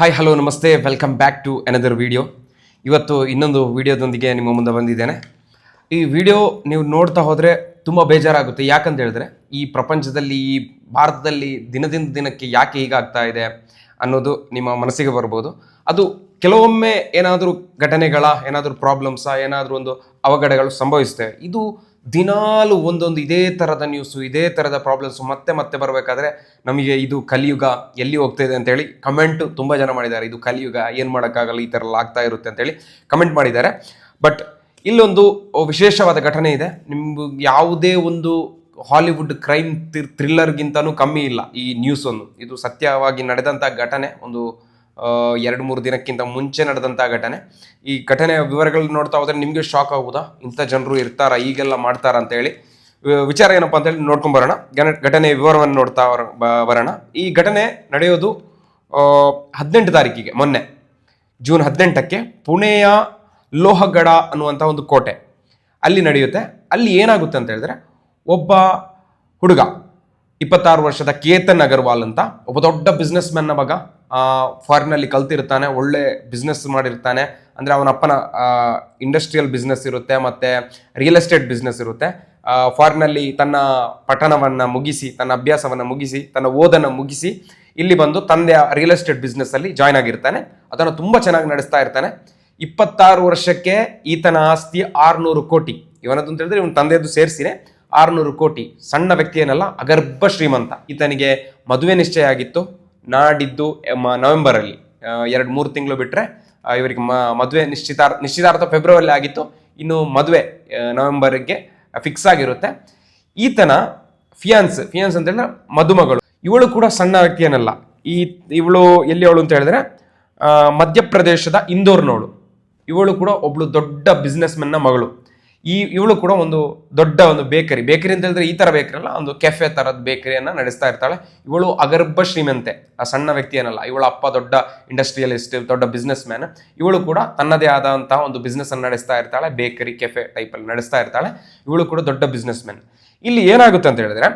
Hi hello namaste, welcome back to another video. ಇವತ್ತು ಇನ್ನೊಂದು ವಿಡಿಯೋದೊಂದಿಗೆ ನಿಮ್ಮ ಮುಂದೆ ಬಂದಿದ್ದೇನೆ. ಈ ವಿಡಿಯೋ ನೀವು ನೋಡ್ತಾ ಹೋದರೆ ತುಂಬ ಬೇಜಾರಾಗುತ್ತೆ. ಯಾಕಂತ ಹೇಳಿದ್ರೆ ಈ ಪ್ರಪಂಚದಲ್ಲಿ, ಈ ಭಾರತದಲ್ಲಿ ದಿನದಿಂದ ದಿನಕ್ಕೆ ಯಾಕೆ ಹೀಗಾಗ್ತಾ ಇದೆ ಅನ್ನೋದು ನಿಮ್ಮ ಮನಸ್ಸಿಗೆ ಬರ್ಬೋದು. ಅದು ಕೆಲವೊಮ್ಮೆ ಏನಾದರೂ ಘಟನೆಗಳ, ಏನಾದರೂ ಪ್ರಾಬ್ಲಮ್ಸಾ, ಏನಾದರೂ ಒಂದು ಅವಘಡಗಳು ಸಂಭವಿಸ್ತವೆ. ಇದು ದಿನಾಲು ಒಂದೊಂದು ಇದೇ ಥರದ ನ್ಯೂಸು, ಇದೇ ಥರದ ಪ್ರಾಬ್ಲಮ್ಸು ಮತ್ತೆ ಮತ್ತೆ ಬರಬೇಕಾದ್ರೆ ನಮಗೆ ಇದು ಕಲಿಯುಗ ಎಲ್ಲಿ ಹೋಗ್ತಾ ಇದೆ ಅಂತೇಳಿ ಕಮೆಂಟು ತುಂಬ ಜನ ಮಾಡಿದ್ದಾರೆ. ಇದು ಕಲಿಯುಗ, ಏನು ಮಾಡೋಕ್ಕಾಗಲ್ಲ, ಈ ಥರ ಎಲ್ಲ ಆಗ್ತಾ ಇರುತ್ತೆ ಅಂತೇಳಿ ಕಮೆಂಟ್ ಮಾಡಿದ್ದಾರೆ. ಬಟ್ ಇಲ್ಲೊಂದು ವಿಶೇಷವಾದ ಘಟನೆ ಇದೆ. ನಿಮ್ಗೆ ಯಾವುದೇ ಒಂದು ಹಾಲಿವುಡ್ ಕ್ರೈಮ್ ಥ್ರಿಲ್ಲರ್ಗಿಂತನೂ ಕಮ್ಮಿ ಇಲ್ಲ ಈ ನ್ಯೂಸ್ ಒಂದು. ಇದು ಸತ್ಯವಾಗಿ ನಡೆದಂಥ ಘಟನೆ, ಒಂದು 2-3 ದಿನಕ್ಕಿಂತ ಮುಂಚೆ ನಡೆದಂಥ ಘಟನೆ. ಈ ಘಟನೆಯ ವಿವರಗಳು ನೋಡ್ತಾ ಹೋದರೆ ನಿಮಗೆ ಶಾಕ್ ಆಗ್ಬೋದಾ, ಇಂಥ ಜನರು ಇರ್ತಾರ, ಈಗೆಲ್ಲ ಮಾಡ್ತಾರ ಅಂತೇಳಿ. ವಿಚಾರ ಏನಪ್ಪ ಅಂತೇಳಿ ನೋಡ್ಕೊಂಡು ಬರೋಣ. ಘಟನೆಯ ವಿವರವನ್ನು ನೋಡ್ತಾ ಬರೋಣ. ಈ ಘಟನೆ ನಡೆಯೋದು 18 ತಾರೀಕಿಗೆ, ಮೊನ್ನೆ ಜೂನ್ 18ಕ್ಕೆ ಪುಣೆಯ ಲೋಹಗಢ ಅನ್ನುವಂಥ ಒಂದು ಕೋಟೆ ಅಲ್ಲಿ ನಡೆಯುತ್ತೆ. ಅಲ್ಲಿ ಏನಾಗುತ್ತೆ ಅಂತ ಹೇಳಿದ್ರೆ, ಒಬ್ಬ ಹುಡುಗ 26 ವರ್ಷದ ಕೇತನ್ ಅಗರ್ವಾಲ್ ಅಂತ, ಒಬ್ಬ ದೊಡ್ಡ ಬಿಸ್ನೆಸ್ ಮ್ಯಾನ್ನ ಮಗ, ಫಾರಿನಲ್ಲಿ ಕಲ್ತಿರ್ತಾನೆ, ಒಳ್ಳೆ ಬಿಸ್ನೆಸ್ ಮಾಡಿರ್ತಾನೆ. ಅಂದರೆ ಅವನ ಅಪ್ಪನ ಇಂಡಸ್ಟ್ರಿಯಲ್ ಬಿಸ್ನೆಸ್ ಇರುತ್ತೆ, ಮತ್ತು ರಿಯಲ್ ಎಸ್ಟೇಟ್ ಬಿಸ್ನೆಸ್ ಇರುತ್ತೆ. ಫಾರಿನಲ್ಲಿ ತನ್ನ ಪಠಣವನ್ನು ಮುಗಿಸಿ, ತನ್ನ ಅಭ್ಯಾಸವನ್ನು ಮುಗಿಸಿ, ತನ್ನ ಓದನ್ನು ಮುಗಿಸಿ ಇಲ್ಲಿ ಬಂದು ತಂದೆಯ ರಿಯಲ್ ಎಸ್ಟೇಟ್ ಬಿಸ್ನೆಸ್ಸಲ್ಲಿ ಜಾಯ್ನ್ ಆಗಿರ್ತಾನೆ. ಅದನ್ನು ತುಂಬ ಚೆನ್ನಾಗಿ ನಡೆಸ್ತಾ ಇರ್ತಾನೆ. 26 ವರ್ಷಕ್ಕೆ ಈತನ ಆಸ್ತಿ 600 ಕೋಟಿ. ಇವನದು ಅಂತ ಹೇಳಿದ್ರೆ ಇವನ ತಂದೆಯದು ಸೇರಿಸಿನೇ 600 ಕೋಟಿ. ಸಣ್ಣ ವ್ಯಕ್ತಿ ಏನಲ್ಲ, ಅಗರ್ಭ ಶ್ರೀಮಂತ. ಈತನಿಗೆ ಮದುವೆ ನಿಶ್ಚಯ ಆಗಿತ್ತು ನಾಡಿದ್ದು ನವೆಂಬರಲ್ಲಿ. 2-3 ತಿಂಗಳು ಬಿಟ್ಟರೆ ಇವರಿಗೆ ಮದುವೆ ನಿಶ್ಚಿತಾರ್ಥ ಫೆಬ್ರವರಿಯಲ್ಲಿ ಆಗಿತ್ತು. ಇನ್ನು ಮದುವೆ ನವೆಂಬರ್ಗೆ ಫಿಕ್ಸ್ ಆಗಿರುತ್ತೆ. ಈತನ ಫಿಯಾನ್ಸ್ ಅಂತ ಹೇಳಿದ್ರೆ ಮದುಮಗಳು, ಇವಳು ಕೂಡ ಸಣ್ಣ ವ್ಯಕ್ತಿ ಏನಲ್ಲ. ಇವಳು ಎಲ್ಲಿ ಅವಳು ಅಂತ ಹೇಳಿದ್ರೆ ಮಧ್ಯಪ್ರದೇಶದ ಇಂದೋರ್ನವಳು. ಇವಳು ಕೂಡ ಒಬ್ಳು ದೊಡ್ಡ ಬಿಸ್ನೆಸ್ ಮೆನ್ನ ಮಗಳು. ಇವಳು ಕೂಡ ಒಂದು ದೊಡ್ಡ ಒಂದು ಬೇಕರಿ ಅಂತ ಹೇಳಿದ್ರೆ ಈ ಥರ ಬೇಕರಿ ಅಲ್ಲ, ಒಂದು ಕೆಫೆ ಥರದ ಬೇಕರಿಯನ್ನು ನಡೆಸ್ತಾ ಇರ್ತಾಳೆ. ಇವಳು ಅಗರ್ಭ ಶ್ರೀಮಂತೆ, ಆ ಸಣ್ಣ ವ್ಯಕ್ತಿ ಏನಲ್ಲ. ಇವಳ ಅಪ್ಪ ದೊಡ್ಡ ಇಂಡಸ್ಟ್ರಿಯಲಿಸ್ಟ್, ದೊಡ್ಡ ಬಿಸ್ನೆಸ್ ಮ್ಯಾನ್. ಇವಳು ಕೂಡ ತನ್ನದೇ ಆದಂತಹ ಒಂದು ಬಿಸ್ನೆಸ್ ಅನ್ನು ನಡೆಸ್ತಾ ಇರ್ತಾಳೆ, ಬೇಕರಿ ಕೆಫೆ ಟೈಪಲ್ಲಿ ನಡೆಸ್ತಾ ಇರ್ತಾಳೆ. ಇವಳು ಕೂಡ ದೊಡ್ಡ ಬಿಸ್ನೆಸ್ ಮ್ಯಾನ್. ಇಲ್ಲಿ ಏನಾಗುತ್ತೆ ಅಂತ ಹೇಳಿದ್ರೆ,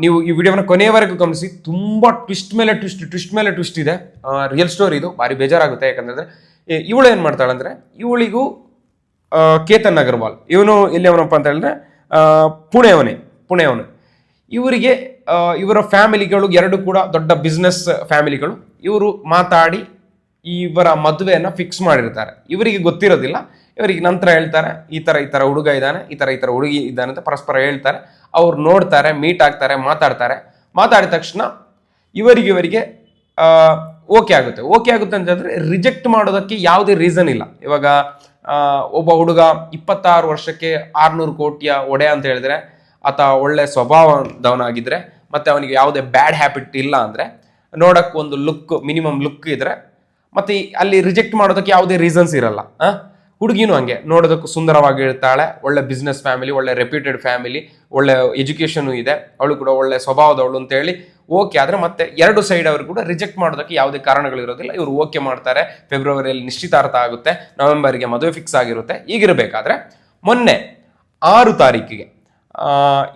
ನೀವು ಈ ವಿಡಿಯೋನ ಕೊನೆಯವರೆಗೂ ಗಮನಿಸಿ. ತುಂಬ ಟ್ವಿಸ್ಟ್ ಮೇಲೆ ಟ್ವಿಸ್ಟ್ ಇದೆ. ರಿಯಲ್ ಸ್ಟೋರಿ ಇದು, ಭಾರಿ ಬೇಜಾರಾಗುತ್ತೆ. ಯಾಕಂತಂದ್ರೆ ಇವಳು ಏನು ಮಾಡ್ತಾಳೆ ಅಂದರೆ, ಇವಳಿಗೂ ಕೇತನ್ ಅಗರ್ವಾಲ್, ಇವನು ಎಲ್ಲಿ ಅವನಪ್ಪ ಅಂತ ಹೇಳಿದ್ರೆ ಪುಣೆಯವನು. ಇವರಿಗೆ ಇವರ ಫ್ಯಾಮಿಲಿಗಳು ಎರಡು ಕೂಡ ದೊಡ್ಡ ಬಿಸ್ನೆಸ್ ಫ್ಯಾಮಿಲಿಗಳು. ಇವರು ಮಾತಾಡಿ ಇವರ ಮದುವೆಯನ್ನು ಫಿಕ್ಸ್ ಮಾಡಿರ್ತಾರೆ. ಇವರಿಗೆ ಗೊತ್ತಿರೋದಿಲ್ಲ. ಇವರಿಗೆ ನಂತರ ಹೇಳ್ತಾರೆ, ಈ ಥರ ಹುಡುಗ ಇದ್ದಾನೆ, ಈ ಥರ ಹುಡುಗಿ ಇದ್ದಾನೆ ಅಂತ ಪರಸ್ಪರ ಹೇಳ್ತಾರೆ. ಅವ್ರು ನೋಡ್ತಾರೆ, ಮೀಟ್ ಆಗ್ತಾರೆ, ಮಾತಾಡಿದ ತಕ್ಷಣ ಇವರಿಗೆ ಓಕೆ ಆಗುತ್ತೆ ಅಂತಂದ್ರೆ ರಿಜೆಕ್ಟ್ ಮಾಡೋದಕ್ಕೆ ಯಾವುದೇ ರೀಸನ್ ಇಲ್ಲ. ಇವಾಗ ಒಬ್ಬ ಹುಡುಗ 26 ವರ್ಷಕ್ಕೆ 600 ಕೋಟಿಯ ಒಡೆ ಅಂತ ಹೇಳಿದ್ರೆ, ಆತ ಒಳ್ಳೆ ಸ್ವಭಾವದವನಾಗಿದ್ರೆ, ಮತ್ತೆ ಅವನಿಗೆ ಯಾವುದೇ ಬ್ಯಾಡ್ ಹ್ಯಾಬಿಟ್ ಇಲ್ಲ ಅಂದರೆ, ನೋಡಕ್ಕೆ ಒಂದು ಮಿನಿಮಮ್ ಲುಕ್ ಇದ್ರೆ, ಮತ್ತೆ ಅಲ್ಲಿ ರಿಜೆಕ್ಟ್ ಮಾಡೋದಕ್ಕೆ ಯಾವುದೇ ರೀಸನ್ಸ್ ಇರಲ್ಲ. ಹುಡುಗಿನೂ ಹಂಗೆ ನೋಡೋದಕ್ಕೂ ಸುಂದರವಾಗಿ ಇರ್ತಾಳೆ, ಒಳ್ಳೆ ಬಿಸ್ನೆಸ್ ಫ್ಯಾಮಿಲಿ, ಒಳ್ಳೆ ರೆಪ್ಯೂಟೆಡ್ ಫ್ಯಾಮಿಲಿ, ಒಳ್ಳೆ ಎಜುಕೇಷನು ಇದೆ, ಅವಳು ಕೂಡ ಒಳ್ಳೆ ಸ್ವಭಾವದವಳು ಅಂತ ಹೇಳಿ ಓಕೆ. ಆದರೆ ಮತ್ತೆ ಎರಡು ಸೈಡ್ ಅವರು ಕೂಡ ರಿಜೆಕ್ಟ್ ಮಾಡೋದಕ್ಕೆ ಯಾವುದೇ ಕಾರಣಗಳಿರೋದಿಲ್ಲ. ಇವರು ಓಕೆ ಮಾಡ್ತಾರೆ. ಫೆಬ್ರವರಿಯಲ್ಲಿ ನಿಶ್ಚಿತಾರ್ಥ ಆಗುತ್ತೆ, ನವೆಂಬರ್ಗೆ ಮದುವೆ ಫಿಕ್ಸ್ ಆಗಿರುತ್ತೆ. ಈಗಿರಬೇಕಾದ್ರೆ ಮೊನ್ನೆ 6 ತಾರೀಕಿಗೆ,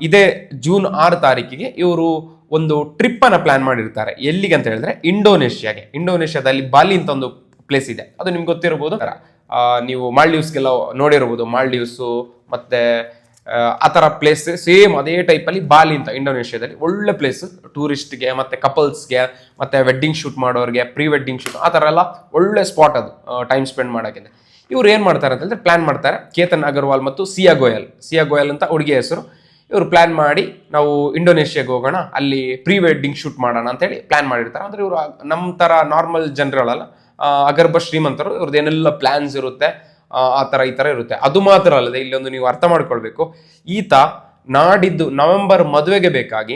ಇದೇ ಜೂನ್ 6 ತಾರೀಕಿಗೆ ಇವರು ಒಂದು ಟ್ರಿಪ್ಪನ್ನು ಪ್ಲಾನ್ ಮಾಡಿರ್ತಾರೆ. ಎಲ್ಲಿಗೆ ಅಂತ ಹೇಳಿದ್ರೆ ಇಂಡೋನೇಷ್ಯಾದಲ್ಲಿ ಬಾಲಿ ಅಂತ ಒಂದು ಪ್ಲೇಸ್ ಇದೆ. ಅದು ನಿಮ್ಗೆ ಗೊತ್ತಿರಬಹುದು. ನೀವು ಮಾಲ್ಡೀವ್ಸ್ಗೆಲ್ಲ ನೋಡಿರ್ಬೋದು. ಮಾಲ್ಡೀವ್ಸು ಮತ್ತೆ ಆ ಥರ ಪ್ಲೇಸ್ ಸೇಮ್ ಅದೇ ಟೈಪಲ್ಲಿ ಬಾಲಿ ಅಂತ ಇಂಡೋನೇಷ್ಯಾದಲ್ಲಿ ಒಳ್ಳೆ ಪ್ಲೇಸ್. ಟೂರಿಸ್ಟ್ಗೆ ಮತ್ತು ಕಪಲ್ಸ್ಗೆ ಮತ್ತು ವೆಡ್ಡಿಂಗ್ ಶೂಟ್ ಮಾಡೋರಿಗೆ, ಪ್ರೀ ವೆಡ್ಡಿಂಗ್ ಶೂಟ್, ಆ ಥರ ಎಲ್ಲ ಒಳ್ಳೆ ಸ್ಪಾಟ್ ಅದು ಟೈಮ್ ಸ್ಪೆಂಡ್ ಮಾಡೋಕ್ಕೆ. ಇವ್ರು ಏನು ಮಾಡ್ತಾರೆ ಅಂತಂದರೆ ಪ್ಲ್ಯಾನ್ ಮಾಡ್ತಾರೆ. ಕೇತನ್ ಅಗರ್ವಾಲ್ ಮತ್ತು ಸಿಯಾ ಗೋಯಲ್ ಅಂತ ಹುಡುಗಿಯ ಹೆಸರು. ಇವರು ಪ್ಲ್ಯಾನ್ ಮಾಡಿ ನಾವು ಇಂಡೋನೇಷ್ಯಾಗೆ ಹೋಗೋಣ, ಅಲ್ಲಿ ಪ್ರೀ ವೆಡ್ಡಿಂಗ್ ಶೂಟ್ ಮಾಡೋಣ ಅಂತೇಳಿ ಪ್ಲ್ಯಾನ್ ಮಾಡಿರ್ತಾರೆ. ಅಂದರೆ ಇವರು ನಮ್ಮ ಥರ ನಾರ್ಮಲ್ ಜನರಲ್ಲ, ಅಗರ್ಭ ಶ್ರೀಮಂತರು. ಇವ್ರದ್ದು ಏನೆಲ್ಲ ಪ್ಲ್ಯಾನ್ಸ್ ಇರುತ್ತೆ, ಆ ಥರ ಈ ಥರ ಇರುತ್ತೆ. ಅದು ಮಾತ್ರ ಅಲ್ಲದೆ ಇಲ್ಲೊಂದು ನೀವು ಅರ್ಥ ಮಾಡ್ಕೊಳ್ಬೇಕು. ಈತ ನಾಡಿದ್ದು ನವೆಂಬರ್ ಮದುವೆಗೆ ಬೇಕಾಗಿ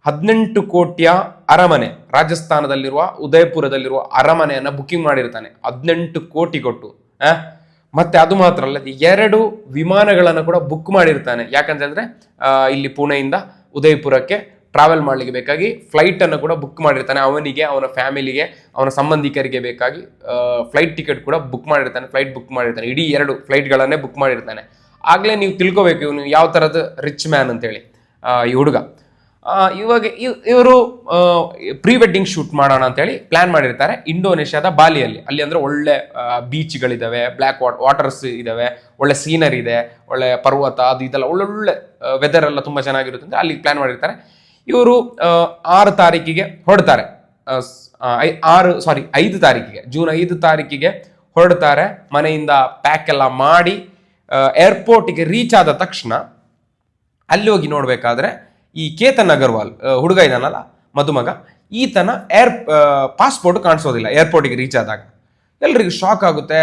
18 ಕೋಟಿಯ ಅರಮನೆ, ರಾಜಸ್ಥಾನದಲ್ಲಿರುವ ಉದಯಪುರದಲ್ಲಿರುವ ಅರಮನೆಯನ್ನು ಬುಕ್ಕಿಂಗ್ ಮಾಡಿರ್ತಾನೆ, 18 ಕೋಟಿ ಕೊಟ್ಟು. ಮತ್ತೆ ಅದು ಮಾತ್ರ ಅಲ್ಲದೆ 2 ವಿಮಾನಗಳನ್ನು ಕೂಡ ಬುಕ್ ಮಾಡಿರ್ತಾನೆ. ಯಾಕಂತಂದ್ರೆ ಇಲ್ಲಿ ಪುಣೆಯಿಂದ ಉದಯಪುರಕ್ಕೆ ಟ್ರಾವೆಲ್ ಮಾಡಲಿಕ್ಕೆ ಬೇಕಾಗಿ ಫ್ಲೈಟನ್ನು ಕೂಡ ಬುಕ್ ಮಾಡಿರ್ತಾನೆ. ಅವನಿಗೆ, ಅವನ ಫ್ಯಾಮಿಲಿಗೆ, ಅವನ ಸಂಬಂಧಿಕರಿಗೆ ಬೇಕಾಗಿ ಫ್ಲೈಟ್ ಟಿಕೆಟ್ ಕೂಡ ಬುಕ್ ಮಾಡಿರ್ತಾನೆ. ಇಡೀ 2 ಫ್ಲೈಟ್ಗಳನ್ನೇ ಬುಕ್ ಮಾಡಿರ್ತಾನೆ. ಆಗಲೇ ನೀವು ತಿಳ್ಕೊಬೇಕು ಇವನು ಯಾವ ಥರದ ರಿಚ್ ಮ್ಯಾನ್ ಅಂತೇಳಿ. ಈ ಹುಡುಗ ಇವಾಗ ಇವರು ಪ್ರೀ ವೆಡ್ಡಿಂಗ್ ಶೂಟ್ ಮಾಡೋಣ ಅಂತೇಳಿ ಪ್ಲಾನ್ ಮಾಡಿರ್ತಾರೆ ಇಂಡೋನೇಷ್ಯಾದ ಬಾಲಿಯಲ್ಲಿ. ಅಲ್ಲಿ ಅಂದ್ರೆ ಒಳ್ಳೆ ಬೀಚ್ಗಳಿದ್ದಾವೆ, ಬ್ಲ್ಯಾಕ್ ವಾಟರ್ಸ್ ಇದಾವೆ, ಒಳ್ಳೆ ಸೀನರಿ ಇದೆ, ಒಳ್ಳೆ ಪರ್ವತ ಅದು ಇದೆಲ್ಲ ಒಳ್ಳೊಳ್ಳೆ ವೆದರ್ ಎಲ್ಲ ತುಂಬಾ ಚೆನ್ನಾಗಿರುತ್ತೆ ಅಂತ ಅಲ್ಲಿ ಪ್ಲಾನ್ ಮಾಡಿರ್ತಾರೆ. ಇವರು 6 ತಾರೀಕಿಗೆ ಹೊರಡ್ತಾರೆ, 5 ತಾರೀಕಿಗೆ, ಜೂನ್ 5 ತಾರೀಕಿಗೆ ಹೊರಡ್ತಾರೆ. ಮನೆಯಿಂದ ಪ್ಯಾಕ್ ಎಲ್ಲ ಮಾಡಿ ಏರ್ಪೋರ್ಟಿಗೆ ರೀಚ್ ಆದ ತಕ್ಷಣ ಅಲ್ಲಿ ಹೋಗಿ ನೋಡ್ಬೇಕಾದ್ರೆ ಈ ಕೇತನ್ ಅಗರ್ವಾಲ್ ಹುಡುಗ ಇದಾನಲ್ಲ, ಮದುಮಗ, ಈತನ ಪಾಸ್ಪೋರ್ಟ್ ಕಾಣಿಸೋದಿಲ್ಲ ಏರ್ಪೋರ್ಟಿಗೆ ರೀಚ್ ಆದಾಗ. ಎಲ್ರಿಗೂ ಶಾಕ್ ಆಗುತ್ತೆ.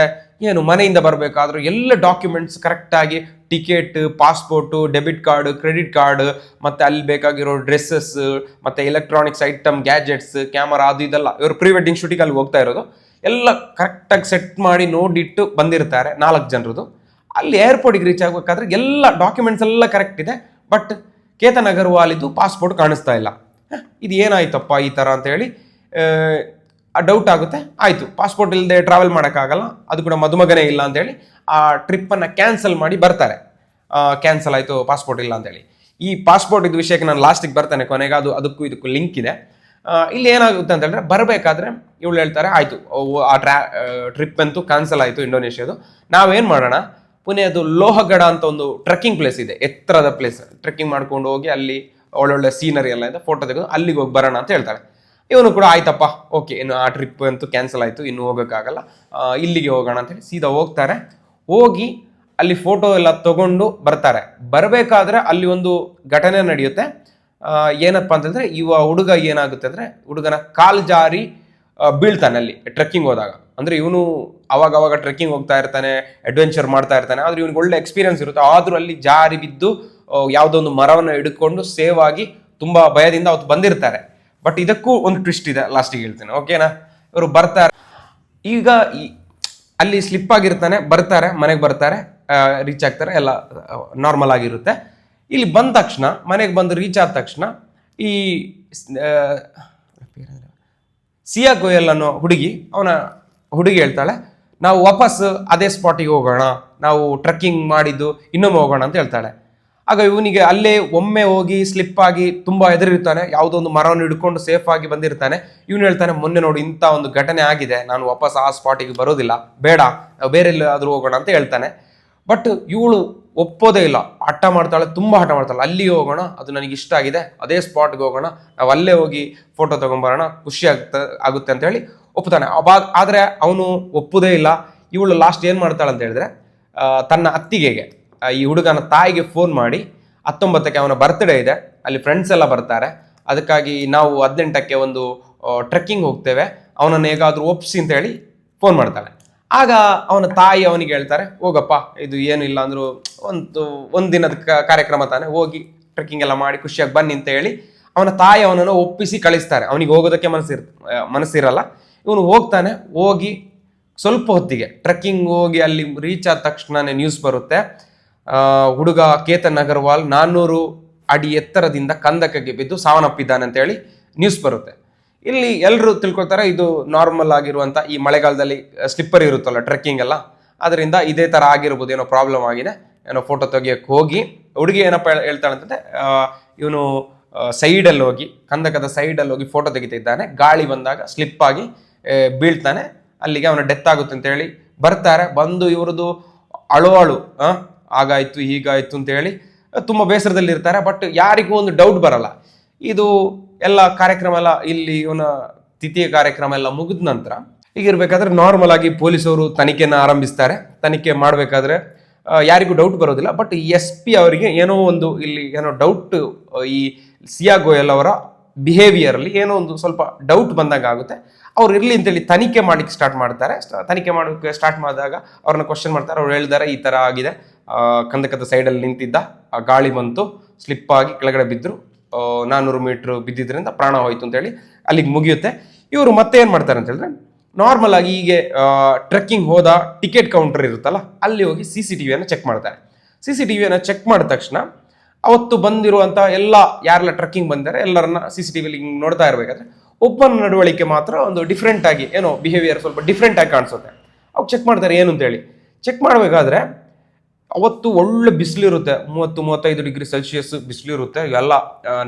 ಏನು ಮನೆಯಿಂದ ಬರಬೇಕಾದ್ರೂ ಎಲ್ಲ ಡಾಕ್ಯುಮೆಂಟ್ಸ್ ಕರೆಕ್ಟಾಗಿ, ticket, passport, debit card, credit card, ಮತ್ತೆ ಅಲ್ಲಿ ಬೇಕಾಗಿರೋ ಡ್ರೆಸ್ಸಸ್, ಮತ್ತೆ ಎಲೆಕ್ಟ್ರಾನಿಕ್ಸ್ ಐಟಮ್, ಗ್ಯಾಜೆಟ್ಸ್, ಕ್ಯಾಮರಾ ಅದು ಇದೆಲ್ಲ, ಇವರು ಪ್ರೀ ವೆಡ್ಡಿಂಗ್ ಶೂಟಿಗೆ ಅಲ್ಲಿ ಹೋಗ್ತಾ ಇರೋದು ಎಲ್ಲ ಕರೆಕ್ಟಾಗಿ ಸೆಟ್ ಮಾಡಿ ನೋಡಿಟ್ಟು ಬಂದಿರ್ತಾರೆ 4 ಜನರದು. ಅಲ್ಲಿ ಏರ್ಪೋರ್ಟಿಗೆ ರೀಚ್ ಆಗಬೇಕಾದ್ರೆ ಎಲ್ಲ ಡಾಕ್ಯುಮೆಂಟ್ಸ್ ಎಲ್ಲ ಕರೆಕ್ಟ್ ಇದೆ, ಬಟ್ ಕೇತನ್ ಅಗರ್ವಾಲ್ ಇದು ಪಾಸ್ಪೋರ್ಟ್ ಕಾಣಿಸ್ತಾ ಇಲ್ಲ. ಇದು ಏನಾಯ್ತಪ್ಪ ಈ ಥರ ಅಂತ ಹೇಳಿ ಡೌಟ್ ಆಗುತ್ತೆ. ಆಯಿತು, ಪಾಸ್ಪೋರ್ಟ್ ಇಲ್ಲದೆ ಟ್ರಾವೆಲ್ ಮಾಡೋಕ್ಕಾಗಲ್ಲ, ಅದು ಕೂಡ ಮದುಮಗನೇ ಇಲ್ಲ ಅಂತೇಳಿ ಆ ಟ್ರಿಪ್ಪನ್ನು ಕ್ಯಾನ್ಸಲ್ ಮಾಡಿ ಬರ್ತಾರೆ. ಕ್ಯಾನ್ಸಲ್ ಆಯಿತು, ಪಾಸ್ಪೋರ್ಟ್ ಇಲ್ಲ ಅಂತೇಳಿ. ಈ ಪಾಸ್ಪೋರ್ಟ್ ಇದು ವಿಷಯಕ್ಕೆ ನಾನು ಲಾಸ್ಟಿಗೆ ಬರ್ತೇನೆ, ಕೊನೆಗೆ ಅದಕ್ಕೂ ಇದಕ್ಕೂ ಲಿಂಕ್ ಇದೆ. ಇಲ್ಲಿ ಏನಾಗುತ್ತೆ ಅಂತ ಹೇಳಿದ್ರೆ, ಬರಬೇಕಾದ್ರೆ ಇವಳು ಹೇಳ್ತಾರೆ ಆಯಿತು ಆ ಟ್ರಿಪ್ ಅಂತೂ ಕ್ಯಾನ್ಸಲ್ ಆಯಿತು ಇಂಡೋನೇಷ್ಯಾದು, ನಾವೇನು ಮಾಡೋಣ, ಪುಣೆ ಅದು ಲೋಹಗಡ ಅಂತ ಒಂದು ಟ್ರೆಕ್ಕಿಂಗ್ ಪ್ಲೇಸ್ ಇದೆ, ಎತ್ತರದ ಪ್ಲೇಸ್, ಟ್ರೆಕ್ಕಿಂಗ್ ಮಾಡ್ಕೊಂಡು ಹೋಗಿ ಅಲ್ಲಿ ಒಳ್ಳೊಳ್ಳೆ ಸೀನರಿ ಎಲ್ಲ ಇದೆ, ಫೋಟೋ ತೆಗೆದು ಅಲ್ಲಿಗೆ ಹೋಗಿ ಬರೋಣ ಅಂತ ಹೇಳ್ತಾಳೆ. ಇವನು ಕೂಡ ಆಯ್ತಪ್ಪ ಓಕೆ, ಇನ್ನು ಆ ಟ್ರಿಪ್ ಅಂತೂ ಕ್ಯಾನ್ಸಲ್ ಆಯಿತು, ಇನ್ನು ಹೋಗೋಕ್ಕಾಗಲ್ಲ, ಇಲ್ಲಿಗೆ ಹೋಗೋಣ ಅಂತೇಳಿ ಸೀದಾ ಹೋಗ್ತಾರೆ. ಹೋಗಿ ಅಲ್ಲಿ ಫೋಟೋ ಎಲ್ಲ ತಗೊಂಡು ಬರ್ತಾರೆ. ಬರಬೇಕಾದ್ರೆ ಅಲ್ಲಿ ಒಂದು ಘಟನೆ ನಡೆಯುತ್ತೆ. ಏನಪ್ಪ ಅಂತಂದ್ರೆ, ಹುಡುಗ ಏನಾಗುತ್ತೆ ಅಂದ್ರೆ, ಹುಡುಗನ ಕಾಲ್ ಜಾರಿ ಬೀಳ್ತಾನೆ ಅಲ್ಲಿ ಟ್ರೆಕ್ಕಿಂಗ್ ಹೋದಾಗ. ಅಂದ್ರೆ ಇವನು ಅವಾಗ ಟ್ರೆಕ್ಕಿಂಗ್ ಹೋಗ್ತಾ ಇರ್ತಾನೆ, ಅಡ್ವೆಂಚರ್ ಮಾಡ್ತಾ ಇರ್ತಾನೆ, ಆದ್ರೆ ಇವನಿಗೆ ಒಳ್ಳೆ ಎಕ್ಸ್ಪೀರಿಯನ್ಸ್ ಇರುತ್ತೆ. ಆದ್ರೂ ಅಲ್ಲಿ ಜಾರಿ ಬಿದ್ದು ಯಾವುದೋ ಒಂದು ಮರವನ್ನು ಹಿಡ್ಕೊಂಡು ಸೇವ್ ಆಗಿ ತುಂಬಾ ಭಯದಿಂದ ಅವತ್ತು ಬಂದಿರ್ತಾರೆ. ಬಟ್ ಇದಕ್ಕೂ ಒಂದು ಟ್ವಿಸ್ಟ್ ಇದೆ, ಲಾಸ್ಟಿಗೆ ಹೇಳ್ತೇನೆ, ಓಕೆನಾ. ಇವರು ಬರ್ತಾರೆ, ಈಗ ಅಲ್ಲಿ ಸ್ಲಿಪ್ ಆಗಿರ್ತಾನೆ, ಬರ್ತಾರೆ, ಮನೆಗೆ ಬರ್ತಾರೆ, ರೀಚ್ ಆಗ್ತಾರೆ, ಎಲ್ಲ ನಾರ್ಮಲ್ ಆಗಿರುತ್ತೆ. ಇಲ್ಲಿ ಬಂದ ತಕ್ಷಣ, ಮನೆಗೆ ಬಂದು ರೀಚ್ ಆದ ತಕ್ಷಣ, ಈ ಸಿಯಾ ಗೋಯಲ್ ಅನ್ನೋ ಹುಡುಗಿ ಹೇಳ್ತಾಳೆ, ನಾವು ವಾಪಸ್ ಅದೇ ಸ್ಪಾಟಿಗೆ ಹೋಗೋಣ, ನಾವು ಟ್ರೆಕ್ಕಿಂಗ್ ಮಾಡಿದ್ದು ಇನ್ನೊಮ್ಮೆ ಹೋಗೋಣ ಅಂತ ಹೇಳ್ತಾಳೆ. ಆಗ ಇವನಿಗೆ ಅಲ್ಲೇ ಒಮ್ಮೆ ಹೋಗಿ ಸ್ಲಿಪ್ ಆಗಿ ತುಂಬಾ ಹೆದರಿರ್ತಾನೆ, ಯಾವುದೋ ಒಂದು ಮರವನ್ನು ಹಿಡ್ಕೊಂಡು ಸೇಫ್ ಆಗಿ ಬಂದಿರ್ತಾನೆ. ಇವನು ಹೇಳ್ತಾನೆ, ಮೊನ್ನೆ ನೋಡಿ ಇಂಥ ಒಂದು ಘಟನೆ ಆಗಿದೆ, ನಾನು ವಾಪಸ್ ಆ ಸ್ಪಾಟಿಗೆ ಬರೋದಿಲ್ಲ, ಬೇಡ ಬೇರೆ ಎಲ್ಲಾದ್ರೂ ಹೋಗೋಣ ಅಂತ ಹೇಳ್ತಾನೆ. ಬಟ್ ಇವಳು ಒಪ್ಪೋದೇ ಇಲ್ಲ, ಹಠ ಮಾಡ್ತಾಳೆ, ತುಂಬಾ ಹಠ ಮಾಡ್ತಾಳೆ. ಅಲ್ಲಿಗೆ ಹೋಗೋಣ, ಅದು ನನಗೆ ಇಷ್ಟ ಆಗಿದೆ, ಅದೇ ಸ್ಪಾಟ್ಗೆ ಹೋಗೋಣ, ನಾವು ಅಲ್ಲೇ ಹೋಗಿ ಫೋಟೋ ತಗೊಂಬರೋಣ, ಖುಷಿ ಆಗುತ್ತೆ ಅಂತ ಹೇಳಿ ಒಪ್ತಾನೆ. ಆದ್ರೆ ಅವನು ಒಪ್ಪುದೇ ಇಲ್ಲ. ಇವಳು ಲಾಸ್ಟ್ ಏನ್ ಮಾಡ್ತಾಳೆ ಅಂತ ಹೇಳಿದ್ರೆ, ತನ್ನ ಅತ್ತಿಗೆಗೆ, ಈ ಹುಡುಗನ ತಾಯಿಗೆ ಫೋನ್ ಮಾಡಿ, 19ಕ್ಕೆ ಅವನ ಬರ್ತ್ಡೇ ಇದೆ, ಅಲ್ಲಿ ಫ್ರೆಂಡ್ಸ್ ಎಲ್ಲ ಬರ್ತಾರೆ, ಅದಕ್ಕಾಗಿ ನಾವು 18ಕ್ಕೆ ಒಂದು ಟ್ರೆಕ್ಕಿಂಗ್ ಹೋಗ್ತೇವೆ, ಅವನನ್ನು ಹೇಗಾದ್ರೂ ಒಪ್ಸಿ ಅಂತ ಹೇಳಿ ಫೋನ್ ಮಾಡ್ತಾಳೆ. ಆಗ ಅವನ ತಾಯಿ ಅವನಿಗೆ ಹೇಳ್ತಾರೆ, ಹೋಗಪ್ಪ, ಇದು ಏನು ಇಲ್ಲ ಅಂದ್ರು ಒಂದು ದಿನದ ಕಾರ್ಯಕ್ರಮ ತಾನೆ, ಹೋಗಿ ಟ್ರೆಕ್ಕಿಂಗ್ ಎಲ್ಲ ಮಾಡಿ ಖುಷಿಯಾಗಿ ಬನ್ನಿ ಅಂತ ಹೇಳಿ ಅವನ ತಾಯಿ ಅವನನ್ನು ಒಪ್ಪಿಸಿ ಕಳಿಸ್ತಾರೆ. ಅವನಿಗೆ ಹೋಗೋದಕ್ಕೆ ಮನಸ್ಸಿರಲ್ಲ. ಇವನು ಹೋಗ್ತಾನೆ. ಹೋಗಿ ಸ್ವಲ್ಪ ಹೊತ್ತಿಗೆ ಟ್ರೆಕ್ಕಿಂಗ್ ಹೋಗಿ ಅಲ್ಲಿ ರೀಚ್ ಆದ ತಕ್ಷಣನೇ ನ್ಯೂಸ್ ಬರುತ್ತೆ, ಹುಡುಗ ಕೇತನ್ ಅಗರ್ವಾಲ್ 400 ಅಡಿ ಎತ್ತರದಿಂದ ಕಂದಕಕ್ಕೆ ಬಿದ್ದು ಸಾವನ್ನಪ್ಪಿದ್ದಾನೆ ಅಂತ ಹೇಳಿ ನ್ಯೂಸ್ ಬರುತ್ತೆ. ಇಲ್ಲಿ ಎಲ್ಲರೂ ತಿಳ್ಕೊಳ್ತಾರೆ, ಇದು ನಾರ್ಮಲ್ ಆಗಿರುವಂತ, ಈ ಮಳೆಗಾಲದಲ್ಲಿ ಸ್ಲಿಪ್ಪರ್ ಇರುತ್ತಲ್ಲ ಟ್ರೆಕ್ಕಿಂಗ್ ಎಲ್ಲ, ಅದರಿಂದ ಇದೇ ತರ ಆಗಿರ್ಬೋದು, ಏನೋ ಪ್ರಾಬ್ಲಮ್ ಆಗಿದೆ, ಏನೋ ಫೋಟೋ ತೆಗಿಯಕ್ಕೆ ಹೋಗಿ ಹುಡುಗಿ ಏನಪ್ಪ ಹೇಳ್ತಾಳೆ ಅಂತಂದ್ರೆ, ಇವನು ಸೈಡಲ್ಲಿ ಹೋಗಿ, ಕಂದಕದ ಸೈಡಲ್ಲಿ ಹೋಗಿ ಫೋಟೋ ತೆಗಿತಿದ್ದಾನೆ, ಗಾಳಿ ಬಂದಾಗ ಸ್ಲಿಪ್ ಆಗಿ ಬೀಳ್ತಾನೆ, ಅಲ್ಲಿಗೆ ಅವನ ಡೆತ್ ಆಗುತ್ತೆ ಅಂತ ಹೇಳಿ ಬರ್ತಾರೆ. ಬಂದು ಇವ್ರದ್ದು ಅಳು ಹಾಗಾಯ್ತು ಹೀಗಾಯ್ತು ಅಂತ ಹೇಳಿ ತುಂಬಾ ಬೇಸರದಲ್ಲಿ ಇರ್ತಾರೆ. ಬಟ್ ಯಾರಿಗೂ ಒಂದು ಡೌಟ್ ಬರಲ್ಲ. ಇದು ಎಲ್ಲ ಕಾರ್ಯಕ್ರಮ ಎಲ್ಲ, ಇಲ್ಲಿ ಇವನ ತಿಥಿಯ ಕಾರ್ಯಕ್ರಮ ಎಲ್ಲ ಮುಗಿದ ನಂತರ ಹೀಗಿರ್ಬೇಕಾದ್ರೆ ನಾರ್ಮಲ್ ಆಗಿ ಪೊಲೀಸವರು ತನಿಖೆನ ಆರಂಭಿಸ್ತಾರೆ. ತನಿಖೆ ಮಾಡಬೇಕಾದ್ರೆ ಯಾರಿಗೂ ಡೌಟ್ ಬರೋದಿಲ್ಲ. ಬಟ್ SP ಅವರಿಗೆ ಏನೋ ಒಂದು ಇಲ್ಲಿ ಏನೋ ಡೌಟ್, ಈ ಸಿಯಾ ಗೋಯಲ್ ಅವರ ಬಿಹೇವಿಯರ್ ಅಲ್ಲಿ ಏನೋ ಒಂದು ಸ್ವಲ್ಪ ಡೌಟ್ ಬಂದಾಗ ಆಗುತ್ತೆ. ಅವ್ರು ಇರ್ಲಿ ಅಂತೇಳಿ ತನಿಖೆ ಮಾಡ್ಲಿಕ್ಕೆ ಸ್ಟಾರ್ಟ್ ಮಾಡ್ತಾರೆ. ತನಿಖೆ ಮಾಡೋಕ್ಕೆ ಸ್ಟಾರ್ಟ್ ಮಾಡಿದಾಗ ಅವ್ರನ್ನ ಕ್ವಶನ್ ಮಾಡ್ತಾರೆ. ಅವ್ರು ಹೇಳಿದಾರೆ, ಈ ತರ ಆಗಿದೆ, ಕಂದಕದ ಸೈಡಲ್ಲಿ ನಿಂತಿದ್ದ, ಗಾಳಿ ಬಂತು, ಸ್ಲಿಪ್ ಆಗಿ ಕೆಳಗಡೆ ಬಿದ್ದರು, 400 ಮೀಟರ್ ಬಿದ್ದಿದ್ರಿಂದ ಪ್ರಾಣ ಹೋಯ್ತು ಅಂತೇಳಿ ಅಲ್ಲಿಗೆ ಮುಗಿಯುತ್ತೆ. ಇವರು ಮತ್ತೆ ಏನ್ ಮಾಡ್ತಾರೆ ಅಂತ ಹೇಳಿದ್ರೆ, ನಾರ್ಮಲ್ ಆಗಿ ಹೀಗೆ ಟ್ರೆಕ್ಕಿಂಗ್ ಹೋದ ಟಿಕೆಟ್ ಕೌಂಟರ್ ಇರುತ್ತಲ್ಲ, ಅಲ್ಲಿ ಹೋಗಿ CCTV ಚೆಕ್ ಮಾಡ್ತಾರೆ. CCTV ಚೆಕ್ ಮಾಡಿದ ತಕ್ಷಣ ಅವತ್ತು ಬಂದಿರುವಂತ ಎಲ್ಲ ಯಾರೆಲ್ಲ ಟ್ರೆಕ್ಕಿಂಗ್ ಬಂದಿದ್ದಾರೆ ಎಲ್ಲರನ್ನ CCTV ನೋಡ್ತಾ ಇರ್ಬೇಕಾದ್ರೆ ಒಬ್ಬನ ನಡವಳಿಕೆ ಮಾತ್ರ ಒಂದು ಡಿಫ್ರೆಂಟ್ ಆಗಿ, ಏನೋ ಬಿಹೇವಿಯರ್ ಸ್ವಲ್ಪ ಡಿಫ್ರೆಂಟ್ ಆಗಿ ಕಾಣಿಸುತ್ತೆ. ಅವಾಗ ಚೆಕ್ ಮಾಡ್ತಾರೆ ಏನು ಅಂತೇಳಿ. ಚೆಕ್ ಮಾಡಬೇಕಾದ್ರೆ ಅವತ್ತು ಒಳ್ಳೆ ಬಿಸಿಲಿರುತ್ತೆ, 30-35 ಡಿಗ್ರಿ ಸೆಲ್ಸಿಯಸ್ ಬಿಸಿಲಿರುತ್ತೆ. ಇವೆಲ್ಲ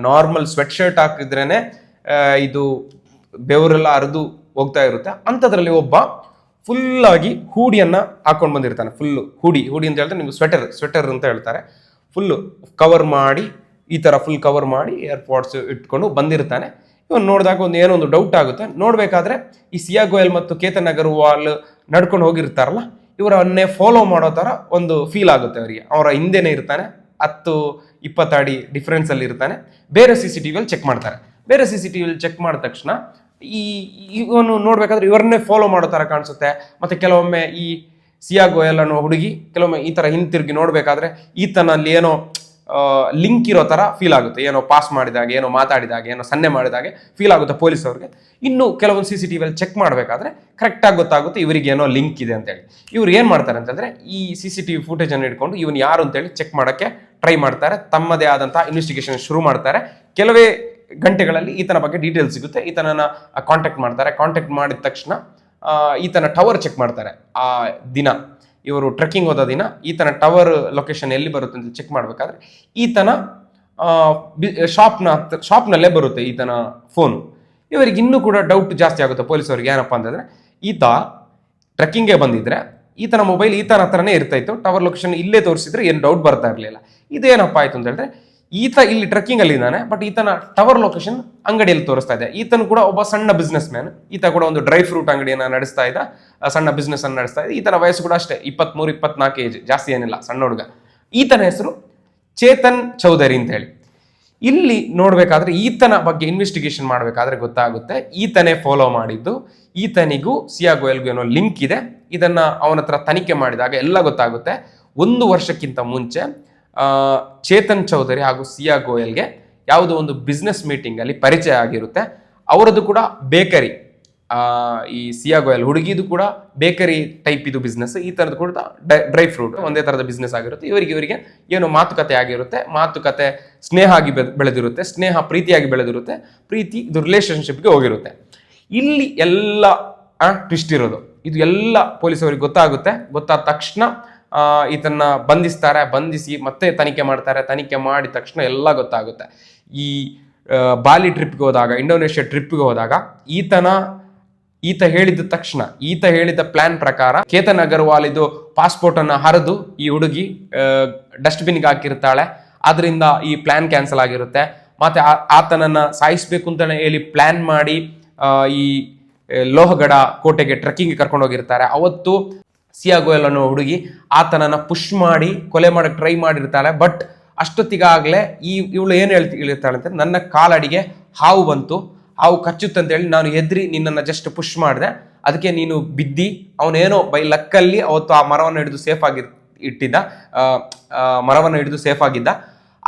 ನಾರ್ಮಲ್ ಸ್ವೆಟ್ ಶರ್ಟ್ ಹಾಕಿದ್ರೇನೆ ಇದು ಬೆವರೆಲ್ಲ ಹರಿದು ಹೋಗ್ತಾ ಇರುತ್ತೆ. ಅಂಥದ್ರಲ್ಲಿ ಒಬ್ಬ ಫುಲ್ ಆಗಿ ಹೂಡಿಯನ್ನ ಹಾಕೊಂಡು ಬಂದಿರ್ತಾನೆ. ಫುಲ್ಲು ಹುಡಿ ಅಂತ ಹೇಳಿದ್ರೆ ನಿಮ್ಗೆ ಸ್ವೆಟರ್ ಅಂತ ಹೇಳ್ತಾರೆ. ಫುಲ್ಲು ಕವರ್ ಮಾಡಿ, ಈ ಥರ ಫುಲ್ ಕವರ್ ಮಾಡಿ ಏರ್ಪೋರ್ಟ್ಸ್ ಇಟ್ಕೊಂಡು ಬಂದಿರ್ತಾನೆ. ಇವನು ನೋಡಿದಾಗ ಏನೋ ಒಂದು ಡೌಟ್ ಆಗುತ್ತೆ. ನೋಡಬೇಕಾದ್ರೆ ಈ ಸಿಯಾ ಗೋಯಲ್ ಮತ್ತು ಕೇತನ್ ಅಗರ್ವಾಲ್ ನಡ್ಕೊಂಡು ಹೋಗಿರ್ತಾರಲ್ಲ, ಇವರನ್ನೇ ಫಾಲೋ ಮಾಡೋ ಥರ ಒಂದು ಫೀಲ್ ಆಗುತ್ತೆ ಅವರಿಗೆ. ಅವರ ಹಿಂದೆನೇ ಇರ್ತಾನೆ, 10-20 ಅಡಿ ಡಿಫ್ರೆನ್ಸಲ್ಲಿ ಇರ್ತಾನೆ. ಬೇರೆ CCTVಯಲ್ಲಿ ಚೆಕ್ ಮಾಡ್ತಾರೆ. ಬೇರೆ CCTVಯಲ್ಲಿ ಚೆಕ್ ಮಾಡಿದ ತಕ್ಷಣ ಇವನು ನೋಡ್ಬೇಕಾದ್ರೆ ಇವರನ್ನೇ ಫಾಲೋ ಮಾಡೋ ಥರ ಕಾಣಿಸುತ್ತೆ. ಮತ್ತು ಕೆಲವೊಮ್ಮೆ ಈ ಸಿಯಾ ಗೋಯಲ್ ಅನ್ನೋ ಹುಡುಗಿ ಕೆಲವೊಮ್ಮೆ ಈ ಥರ ಹಿಂತಿರುಗಿ ನೋಡಬೇಕಾದ್ರೆ ಈತನಲ್ಲಿ ಏನೋ ಲಿಂಕ್ ಇರೋ ಥರ ಫೀಲ್ ಆಗುತ್ತೆ. ಏನೋ ಪಾಸ್ ಮಾಡಿದಾಗ, ಏನೋ ಮಾತಾಡಿದಾಗ, ಏನೋ ಸನ್ನೆ ಮಾಡಿದಾಗೆ ಫೀಲ್ ಆಗುತ್ತೆ ಪೊಲೀಸ್ ಅವ್ರಿಗೆ. ಇನ್ನು ಕೆಲವೊಂದು CCTVಯಲ್ಲಿ ಚೆಕ್ ಮಾಡಬೇಕಾದ್ರೆ ಕರೆಕ್ಟಾಗಿ ಗೊತ್ತಾಗುತ್ತೆ ಇವರಿಗೆ ಏನೋ ಲಿಂಕ್ ಇದೆ ಅಂತೇಳಿ. ಇವ್ರು ಏನು ಮಾಡ್ತಾರೆ ಅಂತಂದರೆ ಈ CCTV ಫುಟೇಜನ್ನು ಇಟ್ಕೊಂಡು ಇವನು ಯಾರು ಅಂತೇಳಿ ಚೆಕ್ ಮಾಡೋಕ್ಕೆ ಟ್ರೈ ಮಾಡ್ತಾರೆ. ತಮ್ಮದೇ ಆದಂಥ ಇನ್ವೆಸ್ಟಿಗೇಷನ್ ಶುರು ಮಾಡ್ತಾರೆ. ಕೆಲವೇ ಗಂಟೆಗಳಲ್ಲಿ ಈತನ ಬಗ್ಗೆ ಡೀಟೇಲ್ಸ್ ಸಿಗುತ್ತೆ. ಈತನನ್ನ ಕಾಂಟ್ಯಾಕ್ಟ್ ಮಾಡ್ತಾರೆ. ಕಾಂಟ್ಯಾಕ್ಟ್ ಮಾಡಿದ ತಕ್ಷಣ ಈತನ ಟವರ್ ಚೆಕ್ ಮಾಡ್ತಾರೆ. ಆ ದಿನ ಇವರು ಟ್ರೆಕ್ಕಿಂಗ್ ಹೋದ ದಿನ ಈತನ ಟವರ್ ಲೊಕೇಶನ್ ಎಲ್ಲಿ ಬರುತ್ತೆ ಅಂತ ಚೆಕ್ ಮಾಡಬೇಕಾದ್ರೆ ಈತನ ಶಾಪ್ನಲ್ಲೇ ಬರುತ್ತೆ ಈತನ ಫೋನು. ಇವರಿಗೆ ಇನ್ನೂ ಕೂಡ ಡೌಟ್ ಜಾಸ್ತಿ ಆಗುತ್ತೆ ಪೊಲೀಸವ್ರಿಗೆ. ಏನಪ್ಪ ಅಂತಂದರೆ ಈತ ಟ್ರೆಕ್ಕಿಂಗ್ಗೆ ಬಂದಿದ್ರೆ ಈತನ ಮೊಬೈಲ್ ಈತನ ಹತ್ರನೇ ಇರ್ತಾಯಿತ್ತು. ಟವರ್ ಲೊಕೇಶನ್ ಇಲ್ಲೇ ತೋರಿಸಿದ್ರೆ ಏನು ಡೌಟ್ ಬರ್ತಾ ಇರಲಿಲ್ಲ. ಇದೇನಪ್ಪ ಆಯಿತು ಅಂತ ಹೇಳಿದ್ರೆ ಈತ ಇಲ್ಲಿ ಟ್ರೆಕ್ಕಿಂಗಲ್ಲಿ ಇದ್ದಾನೆ, ಬಟ್ ಈತನ ಟವರ್ ಲೊಕೇಶನ್ ಅಂಗಡಿಯಲ್ಲಿ ತೋರಿಸ್ತಾ ಇದೆ. ಈತನು ಕೂಡ ಒಬ್ಬ ಸಣ್ಣ ಬಿಸ್ನೆಸ್ ಮ್ಯಾನ್. ಈತ ಕೂಡ ಒಂದು ಡ್ರೈ ಫ್ರೂಟ್ ಅಂಗಡಿಯನ್ನು ನಡೆಸ್ತಾ ಇದ್ದ, ಸಣ್ಣ ಬಿಸ್ನೆಸ್ ಅನ್ನು ನಡೆಸ್ತಾ ಇದ್ದ. ಈತನ ವಯಸ್ಸು ಕೂಡ ಅಷ್ಟೇ 23-24 ಏಜ್, ಜಾಸ್ತಿ ಏನಿಲ್ಲ, ಸಣ್ಣ ಹುಡುಗ. ಈತನ ಹೆಸರು ಚೇತನ್ ಚೌಧರಿ ಅಂತ ಹೇಳಿ. ಇಲ್ಲಿ ನೋಡ್ಬೇಕಾದ್ರೆ ಈತನ ಬಗ್ಗೆ ಇನ್ವೆಸ್ಟಿಗೇಷನ್ ಮಾಡಬೇಕಾದ್ರೆ ಗೊತ್ತಾಗುತ್ತೆ ಈತನೇ ಫಾಲೋ ಮಾಡಿದ್ದು. ಈತನಿಗೂ ಸಿಯಾ ಗೋಯಲ್ಗೂ ಏನೋ ಲಿಂಕ್ ಇದೆ. ಇದನ್ನ ಅವನ ಹತ್ರ ತನಿಖೆ ಮಾಡಿದಾಗ ಎಲ್ಲ ಗೊತ್ತಾಗುತ್ತೆ. 1 ವರ್ಷಕ್ಕಿಂತ ಮುಂಚೆ ಚೇತನ್ ಚೌಧರಿ ಹಾಗೂ ಸಿಯಾ ಗೋಯಲ್ಗೆ ಯಾವುದೋ ಒಂದು ಬಿಸ್ನೆಸ್ ಮೀಟಿಂಗಲ್ಲಿ ಪರಿಚಯ ಆಗಿರುತ್ತೆ. ಅವರದ್ದು ಕೂಡ ಬೇಕರಿ, ಈ ಸಿಯಾ ಗೋಯಲ್ ಹುಡುಗಿದು ಕೂಡ ಬೇಕರಿ ಟೈಪ್ ಇದು ಬಿಸ್ನೆಸ್. ಈ ಥರದ್ದು ಕೂಡ ಡ್ರೈ ಫ್ರೂಟ್ ಒಂದೇ ಥರದ ಬಿಸ್ನೆಸ್ ಆಗಿರುತ್ತೆ. ಇವರಿಗೆ ಏನೋ ಮಾತುಕತೆ ಆಗಿರುತ್ತೆ. ಮಾತುಕತೆ ಸ್ನೇಹ ಆಗಿ ಬೆಳೆದಿರುತ್ತೆ. ಸ್ನೇಹ ಪ್ರೀತಿಯಾಗಿ ಬೆಳೆದಿರುತ್ತೆ. ಪ್ರೀತಿ ಇದು ರಿಲೇಷನ್ಶಿಪ್ಗೆ ಹೋಗಿರುತ್ತೆ. ಇಲ್ಲಿ ಎಲ್ಲ ಟ್ವಿಸ್ಟ್ ಇರೋದು. ಇದು ಎಲ್ಲ ಪೊಲೀಸವರಿಗೆ ಗೊತ್ತಾಗುತ್ತೆ. ಗೊತ್ತಾದ ತಕ್ಷಣ ಈತನ್ನ ಬಂಧಿಸ್ತಾರೆ. ಬಂಧಿಸಿ ಮತ್ತೆ ತನಿಖೆ ಮಾಡ್ತಾರೆ. ತನಿಖೆ ಮಾಡಿದ ತಕ್ಷಣ ಎಲ್ಲ ಗೊತ್ತಾಗುತ್ತೆ. ಈ ಬಾಲಿ ಟ್ರಿಪ್ಗೆ ಹೋದಾಗ, ಇಂಡೋನೇಷ್ಯಾ ಟ್ರಿಪ್ಗೆ ಹೋದಾಗ ಈತ ಹೇಳಿದ ತಕ್ಷಣ, ಈತ ಹೇಳಿದ ಪ್ಲಾನ್ ಪ್ರಕಾರ ಕೇತನ್ ಅಗರ್ವಾಲ್ ಇದು ಪಾಸ್ಪೋರ್ಟ್ ಅನ್ನ ಹರಿದು ಈ ಹುಡುಗಿ ಡಸ್ಟ್ಬಿನ್ಗೆ ಹಾಕಿರ್ತಾಳೆ. ಆದ್ರಿಂದ ಈ ಪ್ಲಾನ್ ಕ್ಯಾನ್ಸಲ್ ಆಗಿರುತ್ತೆ. ಮತ್ತೆ ಆತನನ್ನ ಸಾಯಿಸ್ಬೇಕು ಅಂತ ಹೇಳಿ ಪ್ಲಾನ್ ಮಾಡಿ ಈ ಲೋಹಗಢ ಕೋಟೆಗೆ ಟ್ರೆಕ್ಕಿಂಗ್ ಕರ್ಕೊಂಡು ಹೋಗಿರ್ತಾರೆ. ಅವತ್ತು ಸಿಯಾ ಗೋಯಲ್ ಅನ್ನೋ ಹುಡುಗಿ ಆತನನ್ನ ಪುಷ್ ಮಾಡಿ ಕೊಲೆ ಮಾಡಕ್ಕೆ ಟ್ರೈ ಮಾಡಿರ್ತಾಳೆ. ಬಟ್ ಅಷ್ಟೊತ್ತಿಗಾಗಲೇ ಇವಳು ಏನು ಹೇಳ್ತಾಳೆ ಅಂತ, ನನ್ನ ಕಾಲಡಿಗೆ ಹಾವು ಬಂತು, ಹಾವು ಕಚ್ಚುತ್ತೆ ಅಂತೇಳಿ ನಾನು ಹೆದ್ರಿ ನಿನ್ನನ್ನು ಜಸ್ಟ್ ಪುಷ್ ಮಾಡಿದೆ, ಅದಕ್ಕೆ ನೀನು ಬಿದ್ದಿ. ಅವನೇನೋ ಬೈ ಲಕ್ಕಲ್ಲಿ ಅವತ್ತು ಆ ಮರವನ್ನು ಹಿಡಿದು ಸೇಫ್ ಆಗಿದ್ದ.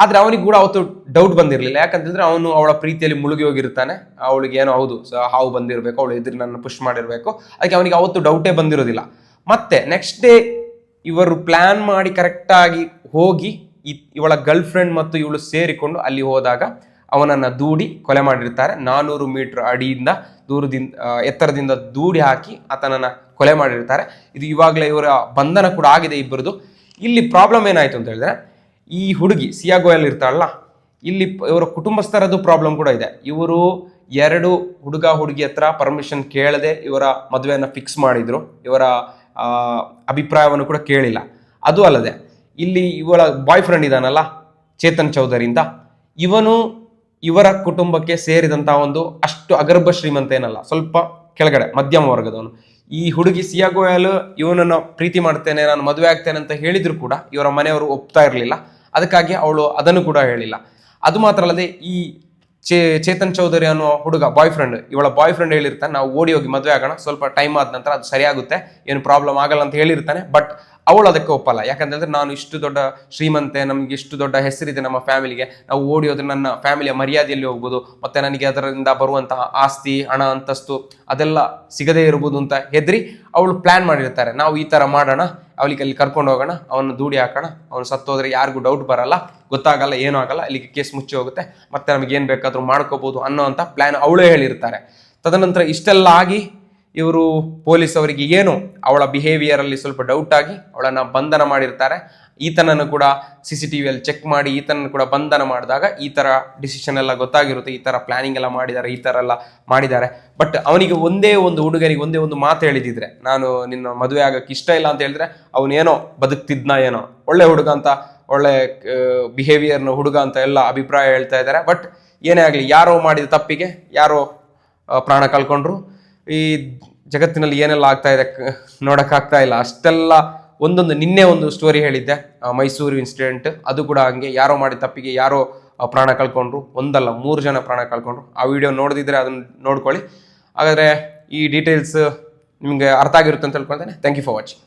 ಆದರೆ ಅವನಿಗೆ ಕೂಡ ಅವತ್ತು ಡೌಟ್ ಬಂದಿರಲಿಲ್ಲ. ಯಾಕಂತಂದ್ರೆ ಅವನು ಅವಳ ಪ್ರೀತಿಯಲ್ಲಿ ಮುಳುಗಿ ಹೋಗಿರ್ತಾನೆ. ಅವಳಿಗೆ ಏನೋ ಹೌದು ಹಾವು ಬಂದಿರಬೇಕು, ಅವಳು ಎದುರು ನನ್ನ ಪುಷ್ ಮಾಡಿರಬೇಕು. ಅದಕ್ಕೆ ಅವನಿಗೆ ಅವತ್ತು ಡೌಟೇ ಬಂದಿರೋದಿಲ್ಲ. ಮತ್ತೆ ನೆಕ್ಸ್ಟ್ ಡೇ ಇವರು ಪ್ಲಾನ್ ಮಾಡಿ ಕರೆಕ್ಟಾಗಿ ಹೋಗಿ ಇವಳ ಗರ್ಲ್ ಫ್ರೆಂಡ್ ಮತ್ತು ಇವಳು ಸೇರಿಕೊಂಡು ಅಲ್ಲಿ ಹೋದಾಗ ಅವನನ್ನು ದೂಡಿ ಕೊಲೆ ಮಾಡಿರ್ತಾರೆ. 400 ಮೀಟರ್ ಅಡಿಯಿಂದ ಎತ್ತರದಿಂದ ದೂಡಿ ಹಾಕಿ ಆತನನ್ನು ಕೊಲೆ ಮಾಡಿರ್ತಾರೆ. ಇದು ಇವಾಗಲೇ ಇವರ ಬಂಧನ ಕೂಡ ಆಗಿದೆ ಇಬ್ಬರದು. ಇಲ್ಲಿ ಪ್ರಾಬ್ಲಮ್ ಏನಾಯ್ತು ಅಂತ ಹೇಳಿದ್ರೆ, ಈ ಹುಡುಗಿ ಸಿಯಾ ಗೋಯಲ್ ಇರ್ತಾಳಲ್ಲ, ಇಲ್ಲಿ ಇವರ ಕುಟುಂಬಸ್ಥರದ್ದು ಪ್ರಾಬ್ಲಮ್ ಕೂಡ ಇದೆ. ಇವರು 2 ಹುಡುಗ ಹುಡುಗಿ ಹತ್ರ ಪರ್ಮಿಷನ್ ಕೇಳದೆ ಇವರ ಮದುವೆಯನ್ನು ಫಿಕ್ಸ್ ಮಾಡಿದ್ರು. ಇವರ ಅಭಿಪ್ರಾಯವನ್ನು ಕೂಡ ಕೇಳಿಲ್ಲ. ಅದು ಅಲ್ಲದೆ ಇಲ್ಲಿ ಇವಳ ಬಾಯ್ ಫ್ರೆಂಡ್ ಇದಾನಲ್ಲ ಚೇತನ್ ಚೌಧರಿ ಅಂತ, ಇವರ ಕುಟುಂಬಕ್ಕೆ ಸೇರಿದಂಥ ಒಂದು ಅಷ್ಟು ಅಗರ್ಭ ಶ್ರೀಮಂತ ಏನಲ್ಲ, ಸ್ವಲ್ಪ ಕೆಳಗಡೆ ಮಧ್ಯಮ ವರ್ಗದವನು. ಈ ಹುಡುಗಿ ಸಿಯಾ ಗೋಯಲ್ ಇವನನ್ನು ಪ್ರೀತಿ ಮಾಡ್ತೇನೆ, ನಾನು ಮದುವೆ ಆಗ್ತೇನೆ ಅಂತ ಹೇಳಿದ್ರು ಕೂಡ ಇವರ ಮನೆಯವರು ಒಪ್ತಾ ಇರಲಿಲ್ಲ. ಅದಕ್ಕಾಗಿ ಅವಳು ಅದನ್ನು ಕೂಡ ಹೇಳಿಲ್ಲ. ಅದು ಮಾತ್ರ ಅಲ್ಲದೆ ಈ ಚೇತನ್ ಚೌಧರಿ ಅನ್ನೋ ಹುಡುಗ ಬಾಯ್ ಫ್ರೆಂಡ್, ಇವಳ ಬಾಯ್ ಫ್ರೆಂಡ್ ಹೇಳಿರ್ತಾನೆ ನಾವು ಓಡಿ ಹೋಗಿ ಮದುವೆ ಆಗೋಣ, ಸ್ವಲ್ಪ ಟೈಮ್ ಆದ ನಂತರ ಅದು ಸರಿಯಾಗುತ್ತೆ, ಏನು ಪ್ರಾಬ್ಲಮ್ ಆಗಲ್ಲ ಅಂತ ಹೇಳಿರ್ತಾನೆ. ಬಟ್ ಅವಳು ಅದಕ್ಕೆ ಒಪ್ಪಲ್ಲ. ಯಾಕಂತಂದ್ರೆ ನಾನು ಇಷ್ಟು ದೊಡ್ಡ ಶ್ರೀಮಂತೆ, ನಮ್ಗೆ ಇಷ್ಟು ದೊಡ್ಡ ಹೆಸರಿದೆ ನಮ್ಮ ಫ್ಯಾಮಿಲಿಗೆ, ನಾವು ಓಡಿ ಹೋದ್ರೆ ನನ್ನ ಫ್ಯಾಮಿಲಿಯ ಮರ್ಯಾದೆಯಲ್ಲಿ ಹೋಗ್ಬೋದು, ಮತ್ತೆ ನನಗೆ ಅದರಿಂದ ಬರುವಂತಹ ಆಸ್ತಿ ಹಣ ಅಂತಸ್ತು ಅದೆಲ್ಲ ಸಿಗದೇ ಇರ್ಬೋದು ಅಂತ ಹೆದರಿ ಅವಳು ಪ್ಲಾನ್ ಮಾಡಿರ್ತಾರೆ. ನಾವು ಈ ಥರ ಮಾಡೋಣ, ಅವಳಿಗೆ ಅಲ್ಲಿ ಕರ್ಕೊಂಡು ಹೋಗೋಣ, ಅವನು ದೂಡಿ ಹಾಕೋಣ, ಅವನು ಸತ್ತೋದ್ರೆ ಯಾರಿಗೂ ಡೌಟ್ ಬರಲ್ಲ, ಗೊತ್ತಾಗಲ್ಲ, ಏನೂ ಆಗಲ್ಲ, ಅಲ್ಲಿಗೆ ಕೇಸ್ ಮುಚ್ಚಿ ಹೋಗುತ್ತೆ, ಮತ್ತೆ ನಮ್ಗೆ ಏನು ಬೇಕಾದ್ರೂ ಮಾಡ್ಕೋಬೋದು ಅನ್ನೋ ಅಂತ ಪ್ಲಾನ್ ಅವಳೇ ಹೇಳಿರ್ತಾರೆ. ತದನಂತರ ಇಷ್ಟೆಲ್ಲ ಆಗಿ ಇವರು ಪೊಲೀಸ್ ಅವರಿಗೆ ಏನು ಅವಳ ಬಿಹೇವಿಯರ್ ಅಲ್ಲಿ ಸ್ವಲ್ಪ ಡೌಟ್ ಆಗಿ ಅವಳನ್ನ ಬಂಧನ ಮಾಡಿರ್ತಾರೆ. ಈತನನ್ನು ಕೂಡ CCTV ಅಲ್ಲಿ ಚೆಕ್ ಮಾಡಿ ಈತನನ್ನು ಕೂಡ ಬಂಧನ ಮಾಡಿದಾಗ ಈ ಥರ ಡಿಸಿಷನ್ ಎಲ್ಲ ಗೊತ್ತಾಗಿರುತ್ತೆ, ಈ ಥರ ಪ್ಲಾನಿಂಗ್ ಎಲ್ಲ ಮಾಡಿದ್ದಾರೆ, ಈ ಥರ ಎಲ್ಲ ಮಾಡಿದ್ದಾರೆ. ಬಟ್ ಅವನಿಗೆ ಹುಡುಗನಿಗೆ ಒಂದೇ ಒಂದು ಮಾತು ಹೇಳಿದಿದ್ರೆ, ನಾನು ನಿನ್ನ ಮದುವೆ ಆಗಕ್ಕೆ ಇಷ್ಟ ಇಲ್ಲ ಅಂತ ಹೇಳಿದ್ರೆ ಅವನೇನೋ ಬದುಕ್ತಿದ್ನ ಏನೋ, ಒಳ್ಳೆ ಹುಡುಗ ಅಂತ, ಒಳ್ಳೆ ಬಿಹೇವಿಯರ್ನ ಹುಡುಗ ಅಂತ ಎಲ್ಲ ಅಭಿಪ್ರಾಯ ಹೇಳ್ತಾ ಇದ್ದಾರೆ. ಬಟ್ ಏನೇ ಆಗಲಿ, ಯಾರೋ ಮಾಡಿದ ತಪ್ಪಿಗೆ ಯಾರೋ ಪ್ರಾಣ ಕಳ್ಕೊಂಡ್ರು. ಈ ಜಗತ್ತಿನಲ್ಲಿ ಏನೆಲ್ಲ ಆಗ್ತಾ ಇದೆ ನೋಡೋಕ್ಕಾಗ್ತಾ ಇಲ್ಲ. ಅಷ್ಟೆಲ್ಲ ನಿನ್ನೆ ಒಂದು ಸ್ಟೋರಿ ಹೇಳಿದ್ದೆ, ಮೈಸೂರು ಇನ್ಸಿಡೆಂಟ್, ಅದು ಕೂಡ ಹಂಗೆ ಯಾರೋ ಮಾಡಿದ ತಪ್ಪಿಗೆ ಯಾರೋ ಪ್ರಾಣ ಕಳ್ಕೊಂಡ್ರು. 1 ಅಲ್ಲ 3 ಜನ ಪ್ರಾಣ ಕಳ್ಕೊಂಡ್ರು. ಆ ವಿಡಿಯೋ ನೋಡಿದ್ರೆ ಅದನ್ನು ನೋಡ್ಕೊಳ್ಳಿ. ಹಾಗಾದರೆ ಈ ಡೀಟೇಲ್ಸ್ ನಿಮಗೆ ಅರ್ಥ ಆಗಿರುತ್ತೆ ಅಂತ ಹೇಳ್ಕೊಳ್ತೇನೆ. Thank you for watching.